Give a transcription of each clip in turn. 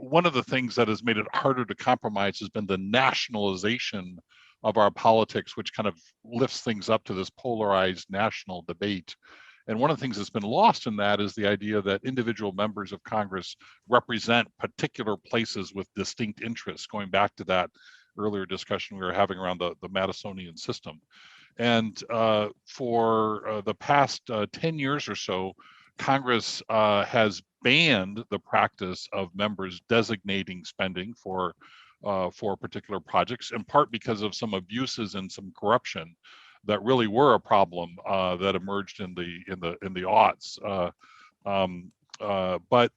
one of the things that has made it harder to compromise has been the nationalization of our politics, which kind of lifts things up to this polarized national debate. And one of the things that's been lost in that is the idea that individual members of Congress represent particular places with distinct interests, going back to that earlier discussion we were having around the Madisonian system. And for the past 10 years or so, Congress has banned the practice of members designating spending for particular projects, in part because of some abuses and some corruption that really were a problem that emerged in the aughts. But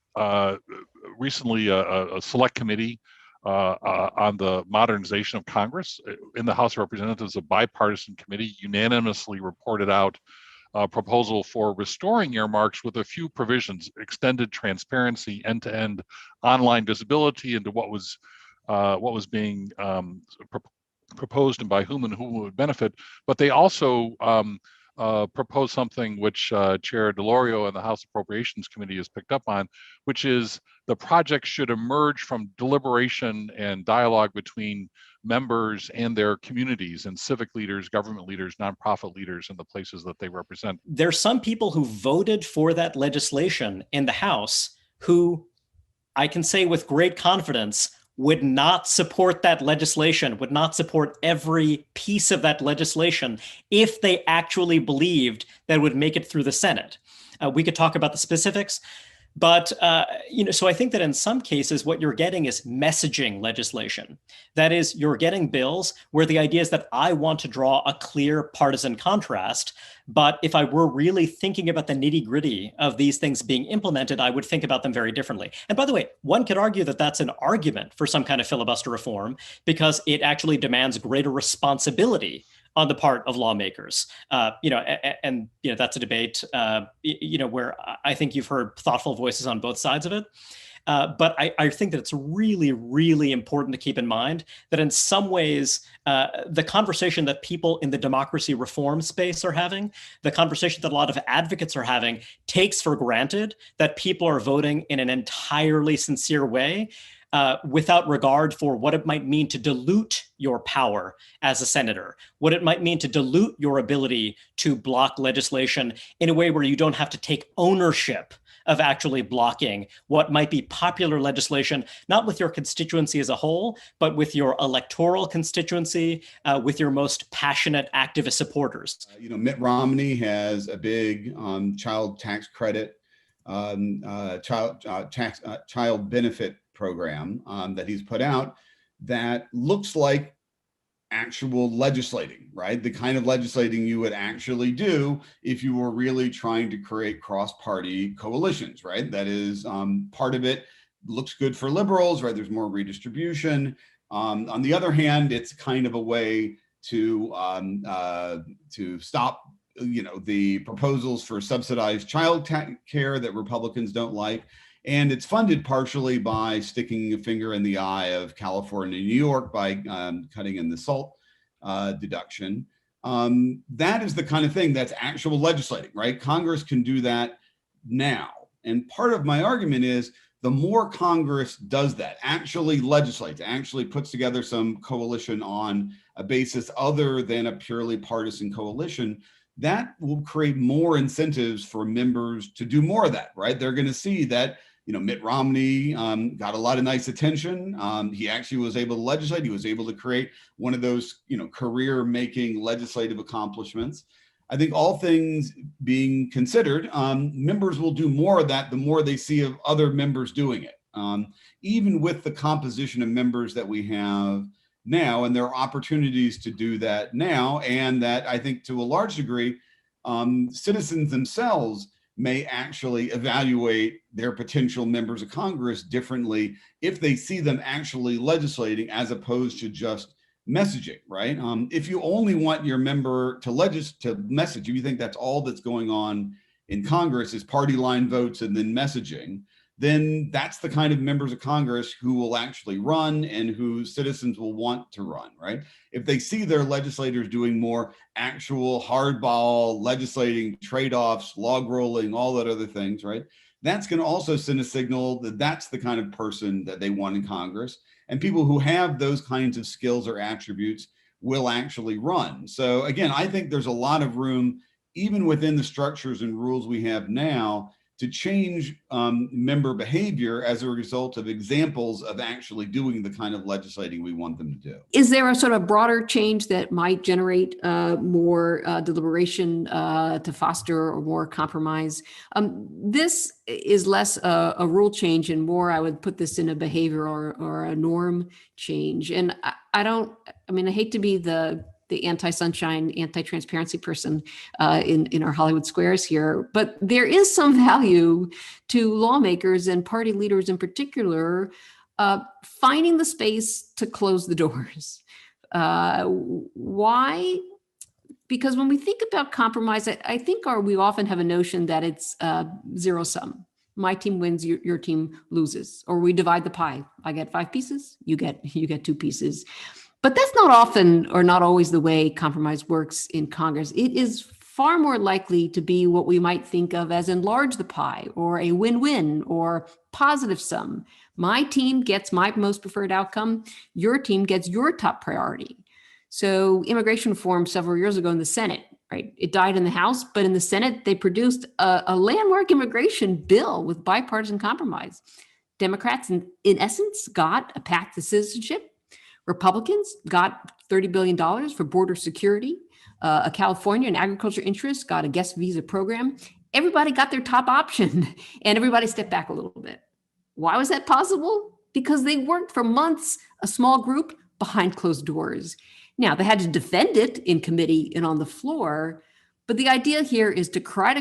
recently, a select committee on the modernization of Congress in the House of Representatives, a bipartisan committee, unanimously reported out a proposal for restoring earmarks with a few provisions: extended transparency, end-to-end online visibility into what was being proposed and by whom and who would benefit. But they also proposed something which Chair DeLorio and the House Appropriations Committee has picked up on, which is the project should emerge from deliberation and dialogue between members and their communities and civic leaders, government leaders, nonprofit leaders in the places that they represent. There's some people who voted for that legislation in the House who I can say with great confidence would not support that legislation, would not support every piece of that legislation if they actually believed that it would make it through the Senate. We could talk about the specifics, but so I think that in some cases, what you're getting is messaging legislation. That is, you're getting bills where the idea is that I want to draw a clear partisan contrast, but if I were really thinking about the nitty-gritty of these things being implemented, I would think about them very differently. And by the way, one could argue that that's an argument for some kind of filibuster reform because it actually demands greater responsibility on the part of lawmakers. And that's a debate, where I think you've heard thoughtful voices on both sides of it. But I think that it's really, really important to keep in mind that in some ways, the conversation that people in the democracy reform space are having, the conversation that a lot of advocates are having, takes for granted that people are voting in an entirely sincere way, without regard for what it might mean to dilute your power as a senator, what it might mean to dilute your ability to block legislation in a way where you don't have to take ownership of actually blocking what might be popular legislation, not with your constituency as a whole, but with your electoral constituency, with your most passionate activist supporters. Mitt Romney has a big child tax credit, child benefit program that he's put out that looks like actual legislating, right? The kind of legislating you would actually do if you were really trying to create cross-party coalitions, right? That is part of it looks good for liberals, right? There's more redistribution. On the other hand, it's kind of a way to stop, the proposals for subsidized child care that Republicans don't like. And it's funded partially by sticking a finger in the eye of California and New York by cutting in the SALT deduction. That is the kind of thing that's actual legislating, right? Congress can do that now. And part of my argument is the more Congress does that, actually legislates, actually puts together some coalition on a basis other than a purely partisan coalition, that will create more incentives for members to do more of that, right? They're going to see that Mitt Romney got a lot of nice attention. He actually was able to legislate. He was able to create one of those, career-making legislative accomplishments. I think all things being considered, members will do more of that the more they see of other members doing it, even with the composition of members that we have now. And there are opportunities to do that now. And that I think to a large degree, citizens themselves may actually evaluate their potential members of Congress differently if they see them actually legislating as opposed to just messaging, right? If you only want your member to message, if you think that's all that's going on in Congress is party line votes and then messaging, then that's the kind of members of Congress who will actually run and who citizens will want to run, right? If they see their legislators doing more actual hardball legislating, trade-offs, log rolling, all that other things, right? that's going to also send a signal that that's the kind of person that they want in Congress. And people who have those kinds of skills or attributes will actually run. So again, I think there's a lot of room, even within the structures and rules we have now, to change member behavior as a result of examples of actually doing the kind of legislating we want them to do. Is there a sort of broader change that might generate more deliberation to foster or more compromise? This is less a rule change and more, I would put this in a behavior or a norm change. And I hate to be the anti-sunshine, anti-transparency person in our Hollywood squares here, but there is some value to lawmakers and party leaders in particular finding the space to close the doors. Why? Because when we think about compromise, I think we often have a notion that it's zero sum. My team wins, your team loses, or we divide the pie. I get 5 pieces, you get 2 pieces. But that's not often or not always the way compromise works in Congress. It is far more likely to be what we might think of as enlarge the pie or a win-win or positive sum. My team gets my most preferred outcome. Your team gets your top priority. So immigration reform several years ago in the Senate, right? It died in the House, but in the Senate, they produced a landmark immigration bill with bipartisan compromise. Democrats, in essence, got a path to citizenship. Republicans got $30 billion for border security. A California and agriculture interest got a guest visa program. Everybody got their top option and everybody stepped back a little bit. Why was that possible? Because they worked for months, a small group behind closed doors. Now, they had to defend it in committee and on the floor, but the idea here is to try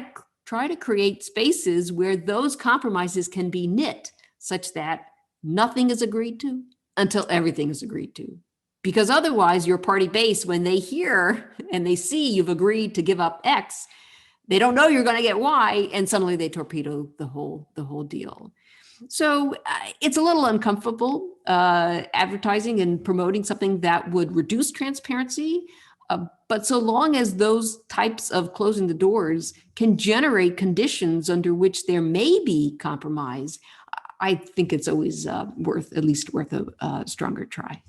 to create spaces where those compromises can be knit such that nothing is agreed to until everything is agreed to. Because otherwise, your party base, when they hear and they see you've agreed to give up X, they don't know you're going to get Y, and suddenly they torpedo the whole deal. So it's a little uncomfortable advertising and promoting something that would reduce transparency. But so long as those types of closing the doors can generate conditions under which there may be compromise, I think it's always worth a stronger try.